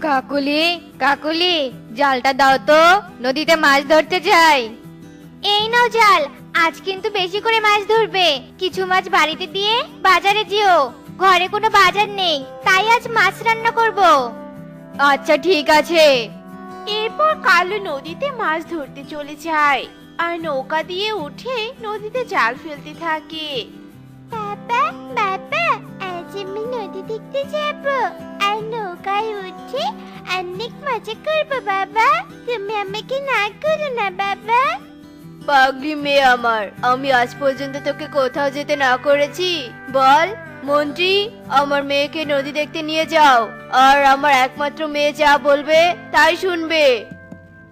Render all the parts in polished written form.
কাকুলি, কাকুলি, জালটা দাও তো, নদীতে মাছ ধরতে যাই। এই নাও জাল। আজ কিন্তু বেশি করে মাছ ধরবে। কিছু মাছ বাড়িতে দিয়ে বাজারে যেও। ঘরে কোনো বাজার নেই, তাই আজ মাছ রান্না করব। আচ্ছা ঠিক আছে। এরপর কালু নদীতে মাছ ধরতে চলে যায় আর নৌকা দিয়ে উঠে নদীতে জাল ফেলতে থাকে। বাবা, বাবা, আজ আমি নদী দেখতে যাব আর নৌকায় উঠে অনেক মজা করবো। বাবা, তুমি আমাকে না করো না বাবা। পাগলি মেয়ে আমার, আমি আজ পর্যন্ত তোকে কোথাও যেতে না করেছি বল? মন্ত্রী, আমার মেয়েকে নদী দেখতে নিয়ে যাও, আর আমার একমাত্র মেয়ে যা বলবে তাই শুনবে।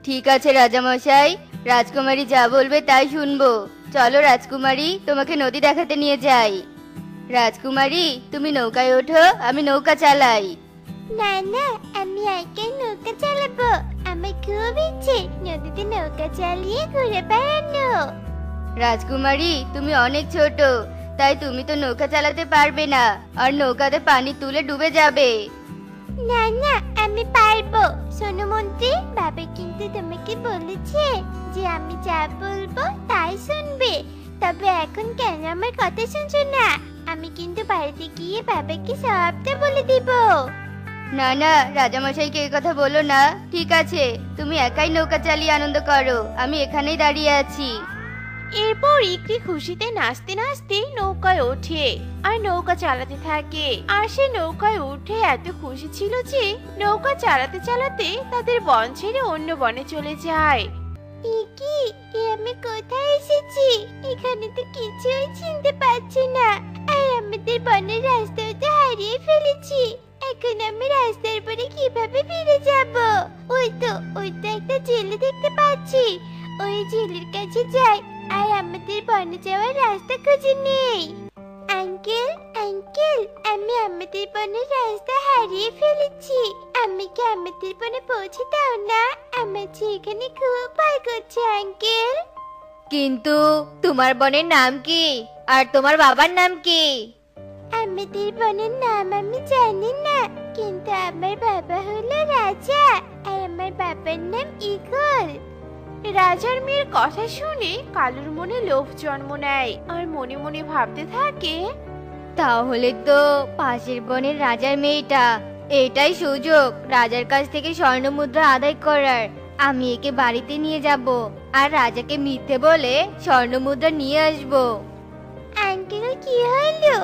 ঠিক আছে রাজামশাই, রাজকুমারী যা বলবে তাই শুনবো। চলো রাজকুমারী, তোমাকে নদী দেখাতে নিয়ে যাই। রাজকুমারী, তুমি নৌকায় ওঠো, আমি নৌকা চালাই। না না, আমি একাই নৌকা চালাবো। আমার খুব ইচ্ছে নদীতে নৌকা চালিয়ে ঘুরে বেড়ানো। রাজকুমারী, তুমি অনেক ছোট, তাই তুমি তো নৌকা চালাতে পারবে না, আর নৌকাতে পানি তুলে ডুবে যাবে। না না, আমি পারবো। শোনো মন্ত্রী, বাবা কিন্তু তোমাকে বলেছে যে আমি যা বলবো তাই শুনবে। তবে এখন কেন আমার কথা শুনছো না? আমি কিন্তু বাড়িতে গিয়ে বাবাকে সবটা বলে দিব। না না, রাজামশাইকে এই কথা বলো না। ঠিক আছে, তুমি একাই নৌকা চালিয়ে আনন্দ করো, আমি এখানেই দাঁড়িয়ে আছি। এরপর ইকরি খুশিতে নাচতে নাচতে নৌকায় ওঠে আর নৌকা চালাতে থাকে। আর সে নৌকায় উঠে এত খুশি ছিল যে নৌকা চালাতে চালাতে তাদের বন ছেড়ে অন্য বনে চলে যায়। আমি কোথায় এসেছি? এখানে তো কিছুই চিনতে পারছি না। আর আমাদের বনের রাস্তাও তো হারিয়ে ফেলেছি। এখন আমি রাস্তার পরে কিভাবে ফিরে যাব? ওই তো একটা জেলে দেখতে পাচ্ছি। ওই জেলের কাছে যাই আর আমাদের বনে যাওয়ার রাস্তা খুঁজে নেই। আঙ্কেল, আঙ্কেল, আমি আমাদের বনের রাস্তা হারিয়ে ফেলেছি। আমি কি আমাদের বনে পৌঁছে দাও না? আমার যে এখানে খুব ভয় করছে আঙ্কেল। কিন্তু তোমার বোনের নাম কি, আর তোমার বাবার নাম কি? আমাদের বনের নাম আমি জানি না, কিন্তু আমার বাবা হলো রাজা আর আমার বাবার নাম ঈগল। রাজার মেয়ের কথা শুনে কালুর মনে লোভ জন্ম নেয় আর মনে মনে ভাবতে থাকে, তাহলে তো পাশের বনের রাজার মেয়েটা। এটাই সুযোগ রাজার কাছ থেকে স্বর্ণ মুদ্রা আদায় করার। আমি একে বাড়িতে নিয়ে যাব আর রাজাকে মিথ্যে বলে স্বর্ণ মুদ্রা নিয়ে আসবো। আঙ্কেল, কি হলো?